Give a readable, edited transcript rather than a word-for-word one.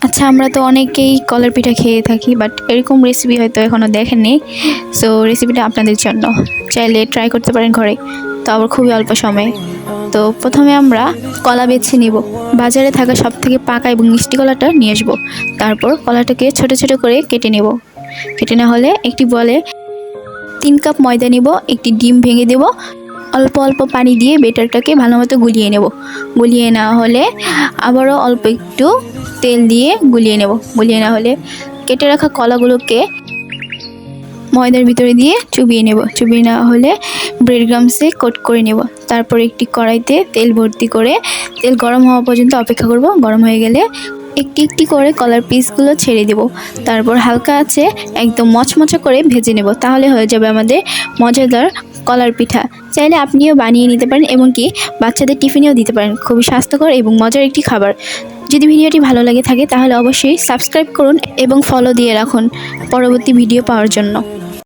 আচ্ছা, আমরা তো অনেকেই কলার পিঠা খেয়ে থাকি, বাট এরকম রেসিপি হয়তো এখনও দেখেননি। সো রেসিপিটা আপনাদের জন্য, চাইলে ট্রাই করতে পারেন ঘরে, তো আবার খুবই অল্প সময়ে। তো প্রথমে আমরা কলা বেছে নিব। বাজারে থাকা সব থেকে পাকা এবং মিষ্টি কলাটা নিয়ে আসবো। তারপর কলাটাকে ছোট ছোট করে কেটে নেব। কেটে না হলে একটি বলে 3 কাপ ময়দা নিব, একটি ডিম ভেঙে দেব, অল্প অল্প পানি দিয়ে বেটারটাকে ভালোমতো গুলিয়ে নেব। গুলিয়ে না হলে আবারও অল্প একটু তেল দিয়ে গুলিয়ে নেব। গুলিয়ে না হলে কেটে রাখা কলাগুলোকে ময়দার ভিতরে দিয়ে চুবিয়ে নেব। চুবিয়ে না হলে ব্রেড ক্রাম্বসে কোট করে নেব। তারপর একটি কড়াইতে তেল ভর্তি করে তেল গরম হওয়া পর্যন্ত অপেক্ষা করব। গরম হয়ে গেলে একটি একটি করে কলার পিসগুলো ছেড়ে দেব। তারপর হালকা আছে একদম মচমচে করে ভেজে নেব। তাহলে হয়ে যাবে আমাদের মজাদার কলার পিঠা। চাইলে আপনিও বানিয়ে নিতে পারেন, এমনকি বাচ্চাদের টিফিনেও দিতে পারেন। খুবই স্বাস্থ্যকর এবং মজার একটি খাবার। যদি ভিডিওটি ভালো লাগে থাকে তাহলে অবশ্যই সাবস্ক্রাইব করুন এবং ফলো দিয়ে রাখুন পরবর্তী ভিডিও পাওয়ার জন্য।